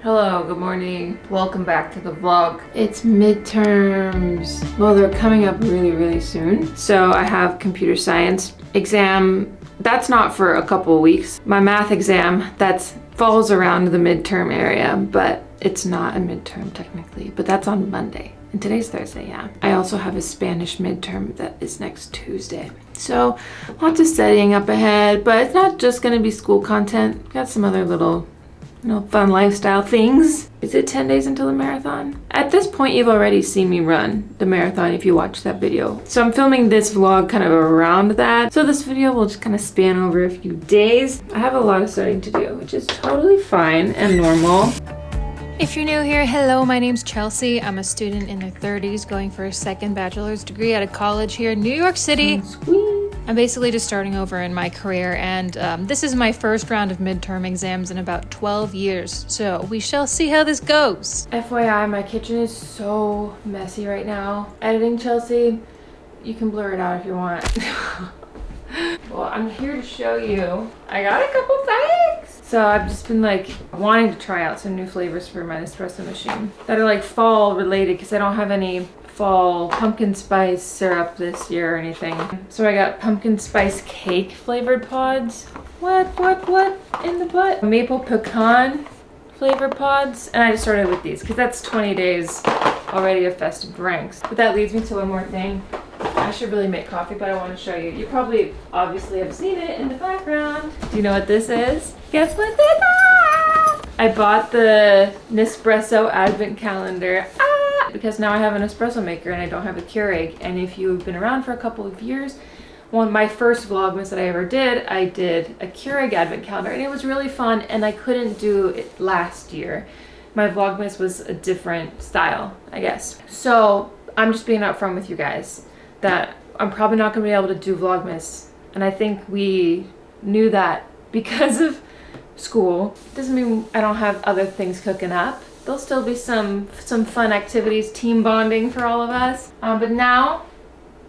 Hello, good morning. Welcome back to the vlog. It's midterms. Well, they're coming up really soon. So I have computer science exam. That's not for a couple of weeks. My math exam, that falls around the midterm area, but it's not a midterm technically, but that's on Monday. And today's Thursday, yeah. I also have a Spanish midterm that is next Tuesday. So lots of studying up ahead, but it's not just gonna be school content. Got some other little fun lifestyle things. Is it 10 days until the marathon? At this point, you've already seen me run the marathon if you watched that video. So I'm filming this vlog kind of around that. So this video will just kind of span over a few days. I have a lot of studying to do, which is totally fine and normal. If you're new here, hello, my name's Chelsea. I'm a student in their 30s going for a second bachelor's degree at a college here in New York City. I'm basically just starting over in my career, and this is my first round of midterm exams in about 12 years, so we shall see how this goes. FYI, my kitchen is so messy right now. Editing Chelsea, you can blur it out if you want. Well, I'm here to show you. I got a couple things. So I've just been wanting to try out some new flavors for my espresso machine that are fall related because I don't have any fall pumpkin spice syrup this year or anything. So I got pumpkin spice cake flavored pods. What in the butt? Maple pecan flavored pods. And I just started with these because that's 20 days already of festive drinks. But that leads me to one more thing. I should really make coffee, but I want to show you. You probably obviously have seen it in the background. Do you know what this is? Guess what this is? I bought the Nespresso Advent Calendar. Because now I have an espresso maker and I don't have a Keurig. And if you've been around for a couple of years, my first Vlogmas that I ever did, I did a Keurig Advent Calendar and it was really fun, and I couldn't do it last year. My Vlogmas was a different style, I guess. So I'm just being upfront with you guys that I'm probably not gonna be able to do Vlogmas. And I think we knew that because of school. Doesn't mean I don't have other things cooking up. There'll still be some fun activities, team bonding for all of us. But now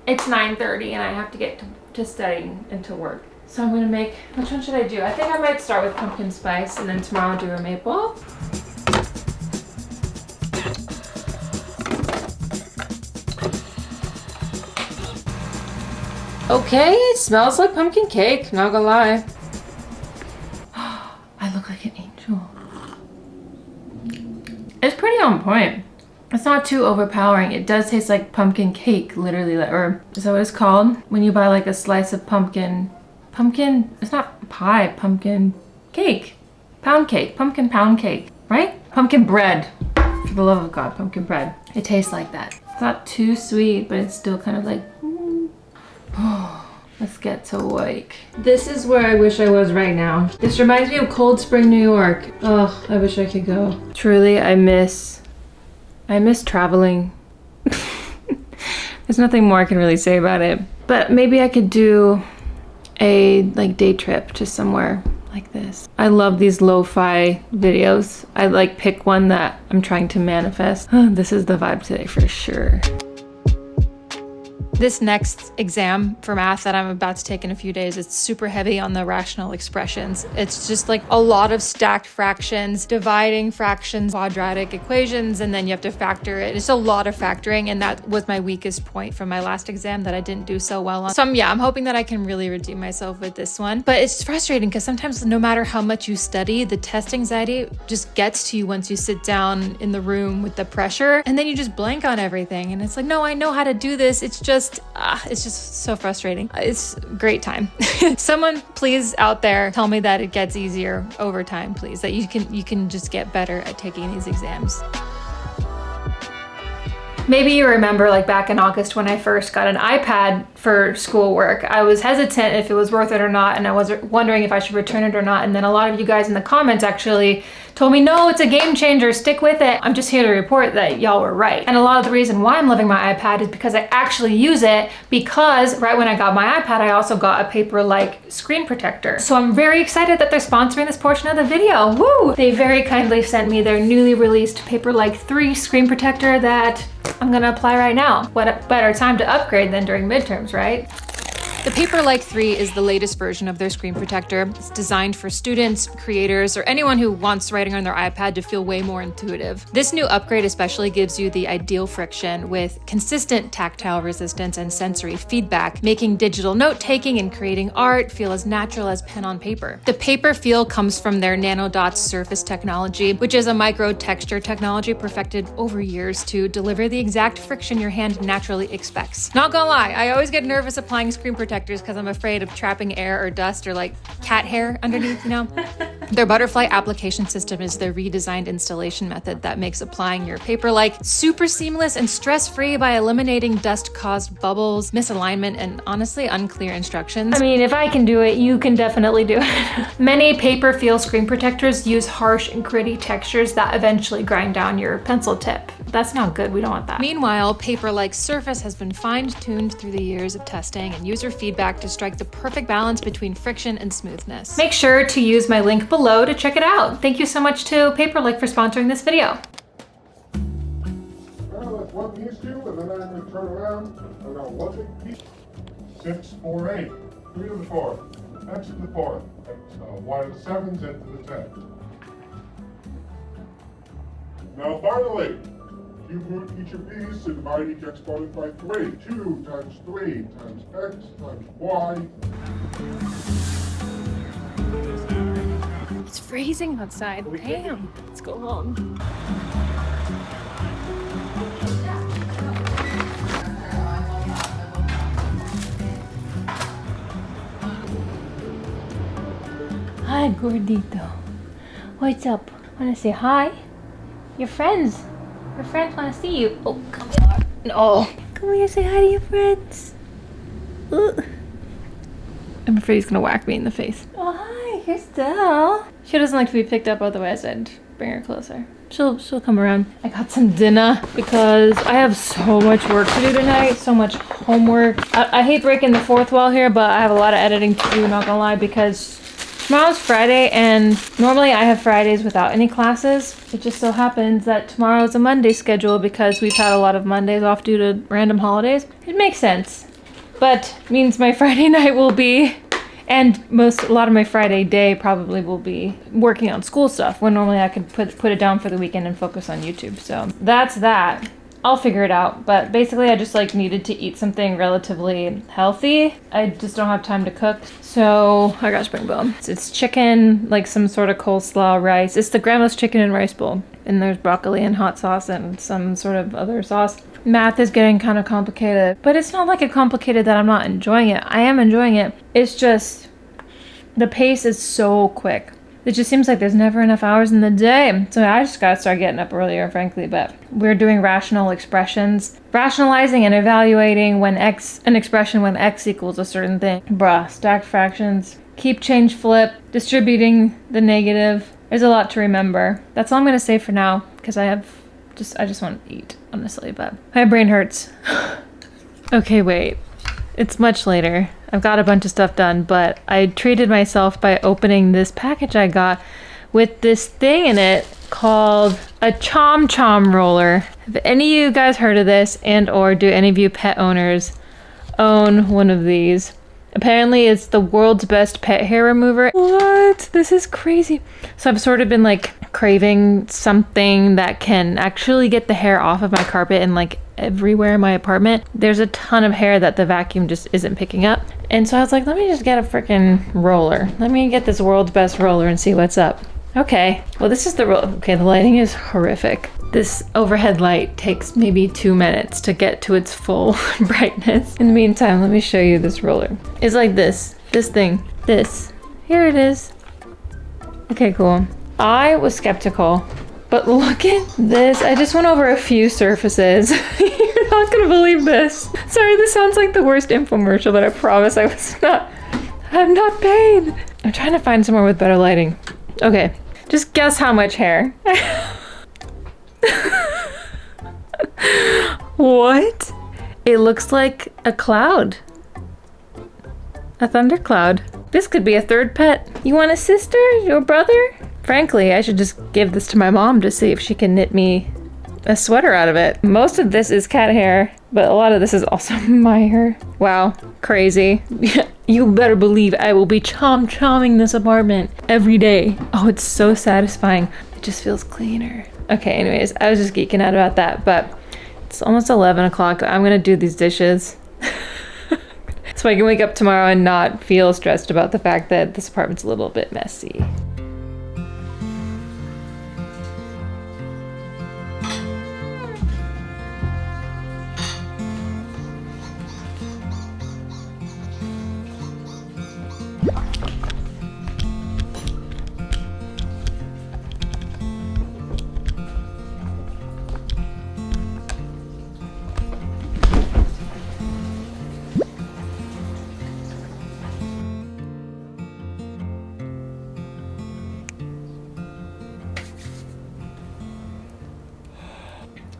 it's 9:30 and I have to get to studying and to work. So I'm gonna make, which one should I do? I think I might start with pumpkin spice and then tomorrow do a maple. Okay, it smells like pumpkin cake, not gonna lie. I look like an angel. It's pretty on point. It's not too overpowering. It does taste like pumpkin cake, literally, or is that what it's called? When you buy a slice of pumpkin, it's not pie, pumpkin cake. Pound cake, pumpkin pound cake, right? Pumpkin bread, for the love of God, pumpkin bread. It tastes like that. It's not too sweet, but it's still kind of let's get to work. This is where I wish I was right now. This reminds me of Cold Spring, New York. Oh, I wish I could go. Truly, I miss traveling. There's nothing more I can really say about it. But maybe I could do a day trip to somewhere like this. I love these lo-fi videos. I pick one that I'm trying to manifest. This is the vibe today for sure. This next exam for math that I'm about to take in a few days, it's super heavy on the rational expressions. It's just a lot of stacked fractions, dividing fractions, quadratic equations, and then you have to factor it. It's a lot of factoring, and that was my weakest point from my last exam that I didn't do so well on. So I'm hoping that I can really redeem myself with this one. But it's frustrating because sometimes no matter how much you study, the test anxiety just gets to you once you sit down in the room with the pressure, and then you just blank on everything. And it's no, I know how to do this. It's just so frustrating. It's a great time. Someone please out there tell me that it gets easier over time, please, that you can just get better at taking these exams. Maybe you remember back in August when I first got an iPad for schoolwork. I was hesitant if it was worth it or not, and I was wondering if I should return it or not. And then a lot of you guys in the comments actually told me, no, it's a game changer, stick with it. I'm just here to report that y'all were right. And a lot of the reason why I'm loving my iPad is because I actually use it, because right when I got my iPad, I also got a Paper-like screen protector. So I'm very excited that they're sponsoring this portion of the video. Woo! They very kindly sent me their newly released Paper-like 3 screen protector that I'm gonna apply right now. What a better time to upgrade than during midterms, right? The Paperlike 3 is the latest version of their screen protector. It's designed for students, creators, or anyone who wants writing on their iPad to feel way more intuitive. This new upgrade especially gives you the ideal friction with consistent tactile resistance and sensory feedback, making digital note-taking and creating art feel as natural as pen on paper. The paper feel comes from their nanodots surface technology, which is a micro texture technology perfected over years to deliver the exact friction your hand naturally expects. Not gonna lie, I always get nervous applying screen protectors because I'm afraid of trapping air or dust or like cat hair underneath, you know? Their butterfly application system is their redesigned installation method that makes applying your Paperlike super seamless and stress-free by eliminating dust-caused bubbles, misalignment, and honestly unclear instructions. I mean, if I can do it, you can definitely do it. Many paper feel screen protectors use harsh and gritty textures that eventually grind down your pencil tip. That's not good, we don't want that. Meanwhile, Paperlike's surface has been fine-tuned through the years of testing and user feedback to strike the perfect balance between friction and smoothness. Make sure to use my link below to check it out. Thank you so much to Paperlike for sponsoring this video. Well, that's one piece two, and then I'm going to turn around, and I'll one big piece. 6, 4, 8. 3 to the 4. X to the 4. Y to the 7s, and to the 10. Now finally, cube root each of these and divide each exponent by 3. 2 times 3 times x times y. It's freezing outside. Damn. Let's go home. Hi, gordito. What's up? Wanna say hi? Your friends. Your friends wanna see you. Oh, come here. No. Come here, say hi to your friends. Ugh. I'm afraid he's gonna whack me in the face. Oh, hi, here's Del. She doesn't like to be picked up, otherwise I'd bring her closer. She'll come around. I got some dinner because I have so much work to do tonight, so much homework. I hate breaking the fourth wall here, but I have a lot of editing to do, not gonna lie, because tomorrow's Friday, and normally I have Fridays without any classes. It just so happens that tomorrow's a Monday schedule because we've had a lot of Mondays off due to random holidays. It makes sense, but means my Friday night will be, and a lot of my Friday day probably will be working on school stuff when normally I could put it down for the weekend and focus on YouTube. So that's that. I'll figure it out, but basically I just like needed to eat something relatively healthy. I just don't have time to cook, so I got spring bone. It's chicken, like some sort of coleslaw rice. It's the grandma's chicken and rice bowl, and there's broccoli and hot sauce and some sort of other sauce. Math is getting kind of complicated, but it's not like it's complicated that I'm not enjoying it. I am enjoying it. It's just the pace is so quick. It just seems like there's never enough hours in the day. So I just gotta start getting up earlier, frankly, but we're doing rational expressions. Rationalizing and evaluating an expression when x equals a certain thing. Bruh, stacked fractions. Keep, change, flip, distributing the negative. There's a lot to remember. That's all I'm gonna say for now, because I just want to eat, honestly, but my brain hurts. Okay, wait. It's much later. I've got a bunch of stuff done, but I treated myself by opening this package I got with this thing in it called a Chom Chom roller. Have any of you guys heard of this, and or do any of you pet owners own one of these? Apparently it's the world's best pet hair remover. What? This is crazy. So I've sort of been like craving something that can actually get the hair off of my carpet and like everywhere in my apartment. There's a ton of hair that the vacuum just isn't picking up. And so I was like, let me just get a freaking roller. Let me get this world's best roller and see what's up. Okay, well this is the roller. Okay, the lighting is horrific. This overhead light takes maybe 2 minutes to get to its full brightness. In the meantime, let me show you this roller. It's like this thing, this. Here it is. Okay, cool. I was skeptical, but look at this. I just went over a few surfaces. You're not gonna believe this. Sorry, this sounds like the worst infomercial, but I promise I'm not paid. I'm trying to find somewhere with better lighting. Okay, just guess how much hair. What? It looks like a cloud. A thundercloud. This could be a third pet. You want a sister or brother? Frankly, I should just give this to my mom to see if she can knit me a sweater out of it. Most of this is cat hair, but a lot of this is also my hair. Wow, crazy. You better believe I will be chomming this apartment every day. Oh, it's so satisfying. It just feels cleaner. Okay, anyways, I was just geeking out about that, but it's almost 11 o'clock. I'm gonna do these dishes. So I can wake up tomorrow and not feel stressed about the fact that this apartment's a little bit messy.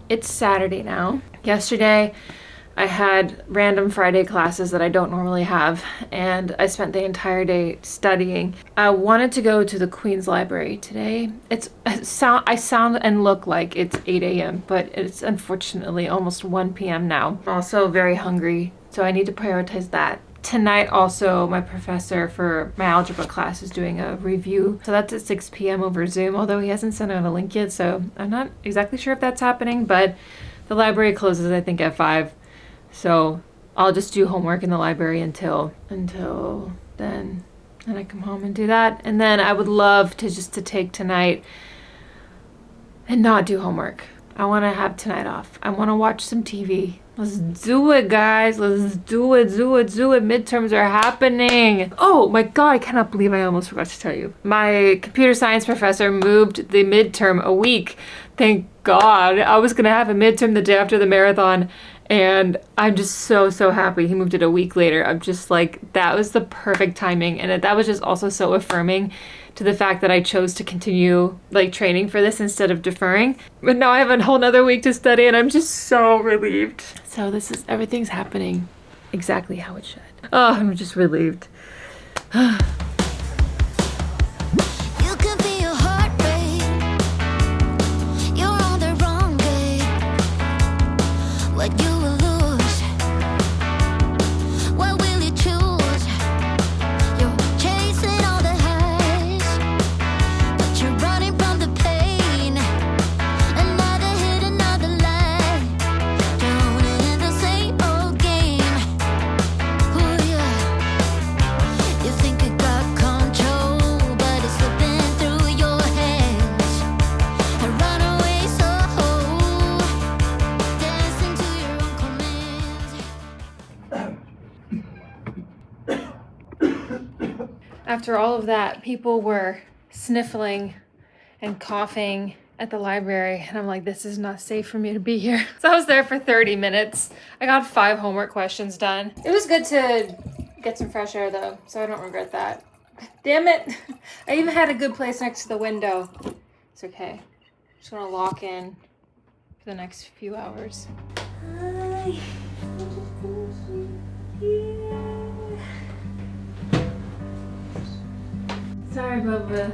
It's Saturday now. Yesterday, I had random Friday classes that I don't normally have, and I spent the entire day studying. I wanted to go to the Queen's Library today. I sound and look like it's 8 a.m., but it's unfortunately almost 1 p.m. now. I'm also very hungry, so I need to prioritize that. Tonight also, my professor for my algebra class is doing a review. So that's at 6 p.m. over Zoom, although he hasn't sent out a link yet, so I'm not exactly sure if that's happening, but the library closes, I think, at 5. So I'll just do homework in the library until then. And I come home and do that. And then I would love to take tonight and not do homework. I want to have tonight off. I want to watch some TV. Let's do it, guys. Let's do it. Midterms are happening. Oh my God, I cannot believe I almost forgot to tell you. My computer science professor moved the midterm a week. Thank God. I was going to have a midterm the day after the marathon, and I'm just so happy he moved it a week later. I'm just like, that was the perfect timing, and that was just also so affirming to the fact that I chose to continue like training for this instead of deferring. But now I have a whole nother week to study, and I'm just so relieved. So everything's happening exactly how it should. Oh, I'm just relieved. After all of that, people were sniffling and coughing at the library, and I'm like, this is not safe for me to be here. So I was there for 30 minutes. I got 5 homework questions done. It was good to get some fresh air though, so I don't regret that. Damn it. I even had a good place next to the window. It's okay. I'm just gonna lock in for the next few hours. Hi. Sorry, Bubba.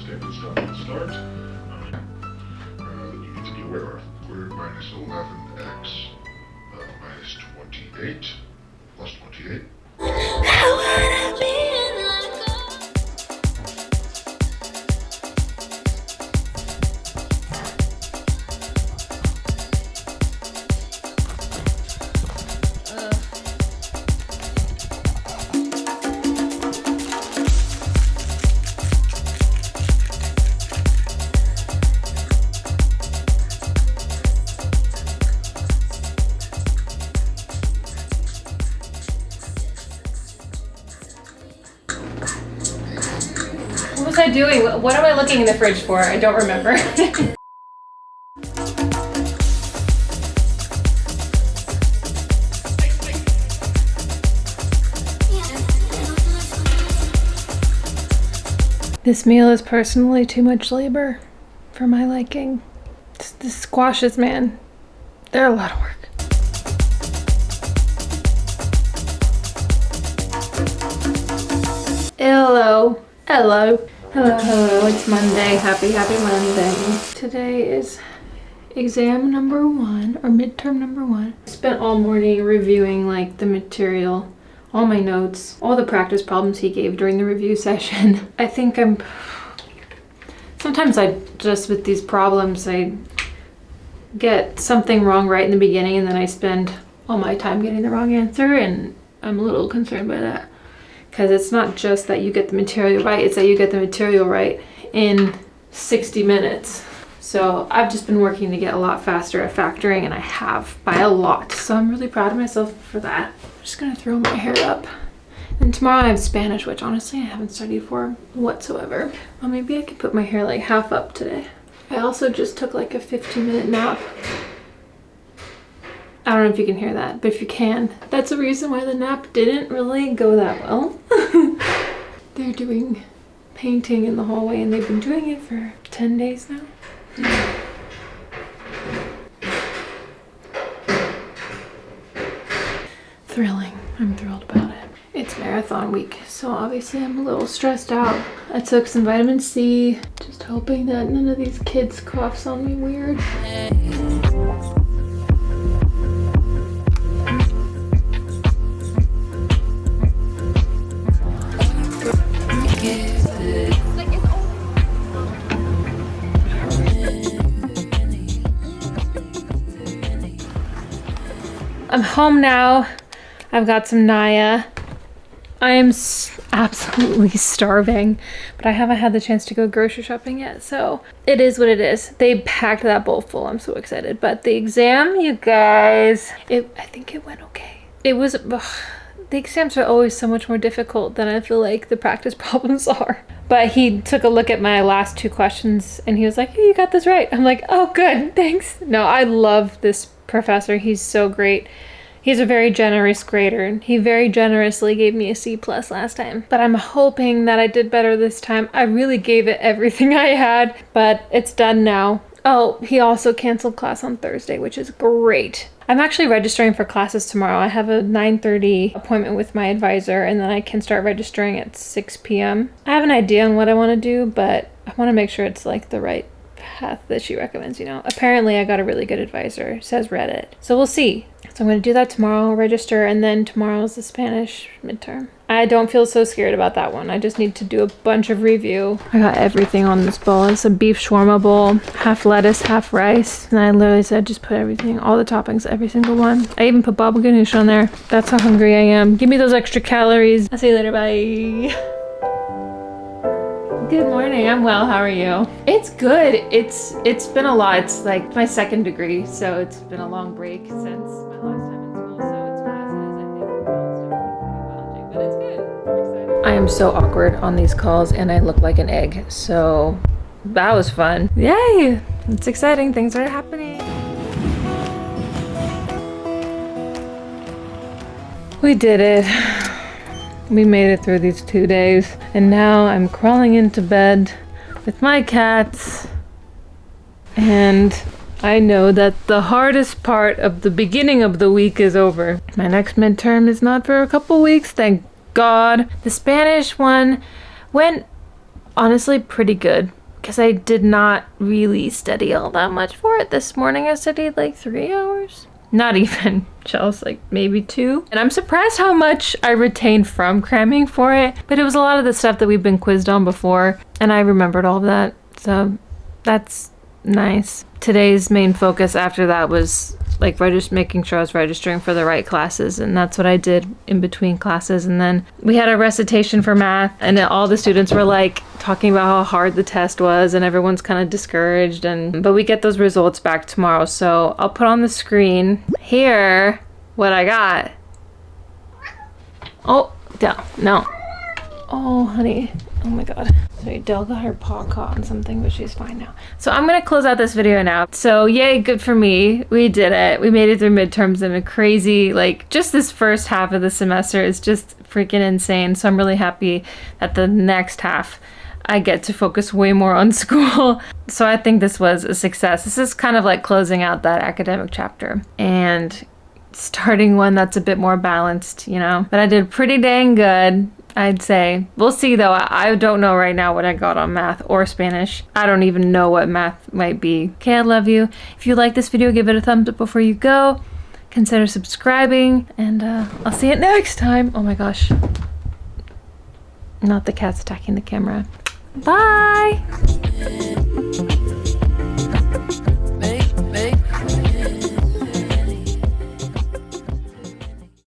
Statement start. You need to be aware of square root minus 11x minus 28 plus 28. What was I doing? What am I looking in the fridge for? I don't remember. This meal is personally too much labor for my liking. The squashes, man, they're a lot of work. Hello. Hello, hello, it's Monday. Happy Monday. Today is exam number 1, or midterm number 1. Spent all morning reviewing like the material, all my notes, all the practice problems he gave during the review session. I think sometimes with these problems, I get something wrong right in the beginning and then I spend all my time getting the wrong answer, and I'm a little concerned by that. Because it's not just that you get the material right, it's that you get the material right in 60 minutes. So I've just been working to get a lot faster at factoring, and I have by a lot. So I'm really proud of myself for that. I'm just gonna throw my hair up. And tomorrow I have Spanish, which honestly I haven't studied for whatsoever. Well, maybe I could put my hair like half up today. I also just took like a 15-minute nap. I don't know if you can hear that, but if you can, that's the reason why the nap didn't really go that well. They're doing painting in the hallway and they've been doing it for 10 days now. Thrilling. I'm thrilled about it. It's marathon week, so obviously I'm a little stressed out. I took some vitamin C, just hoping that none of these kids coughs on me weird. I'm home now. I've got some Naya. I am absolutely starving, but I haven't had the chance to go grocery shopping yet, so it is what it is. They packed that bowl full. I'm so excited. But the exam, you guys, I think it went okay. It was, the exams are always so much more difficult than I feel like the practice problems are. But he took a look at my last 2 questions and he was like, hey, you got this right. I'm like, oh, good, thanks. No, I love this professor. He's so great. He's a very generous grader. He very generously gave me a C+ last time. But I'm hoping that I did better this time. I really gave it everything I had, but it's done now. Oh, he also canceled class on Thursday, which is great. I'm actually registering for classes tomorrow. I have a 9:30 appointment with my advisor, and then I can start registering at 6 p.m. I have an idea on what I want to do, but I want to make sure it's like the right path that she recommends, you know. Apparently I got a really good advisor, says Reddit. So we'll see. So I'm going to do that tomorrow, register, and then tomorrow's the Spanish midterm. I don't feel so scared about that one. I just need to do a bunch of review. I got everything on this bowl. It's a beef shawarma bowl, half lettuce, half rice. And I literally said just put everything, all the toppings, every single one. I even put baba ganoush on there. That's how hungry I am. Give me those extra calories. I'll see you later, bye. Good morning, I'm well, how are you? It's good. It's been a lot. It's like my 2nd degree, so it's been a long break since my last time in school, so it's classes, I think challenging, but it's good. I'm excited. I am so awkward on these calls and I look like an egg, so that was fun. Yay! It's exciting, things are happening. We did it. We made it through these 2 days, and now I'm crawling into bed with my cats, and I know that the hardest part of the beginning of the week is over. My next midterm is not for a couple weeks, thank God. The Spanish one went honestly pretty good because I did not really study all that much for it. This morning I studied like 3 hours. Not even, Chelsea, like maybe 2. And I'm surprised how much I retained from cramming for it. But it was a lot of the stuff that we've been quizzed on before. And I remembered all of that. So that's nice. Today's main focus after that was like just making sure I was registering for the right classes. And that's what I did in between classes. And then we had a recitation for math. And all the students were like talking about how hard the test was. And everyone's kind of discouraged. But we get those results back tomorrow. So I'll put on the screen here what I got. Oh, no. Oh, honey. Oh my God. Sorry, Dell got her paw caught on something, but she's fine now. So I'm gonna close out this video now. So yay, good for me. We did it. We made it through midterms in a crazy, like just this first half of the semester is just freaking insane. So I'm really happy that the next half I get to focus way more on school. So I think this was a success. This is kind of like closing out that academic chapter and starting one that's a bit more balanced, you know? But I did pretty dang good I'd say. We'll see though. I don't know right now what I got on math or Spanish. I don't even know what math might be. Okay, I love you. If you like this video, give it a thumbs up before you go. Consider subscribing, and I'll see you next time. Oh my gosh. Not the cat's attacking the camera. Bye!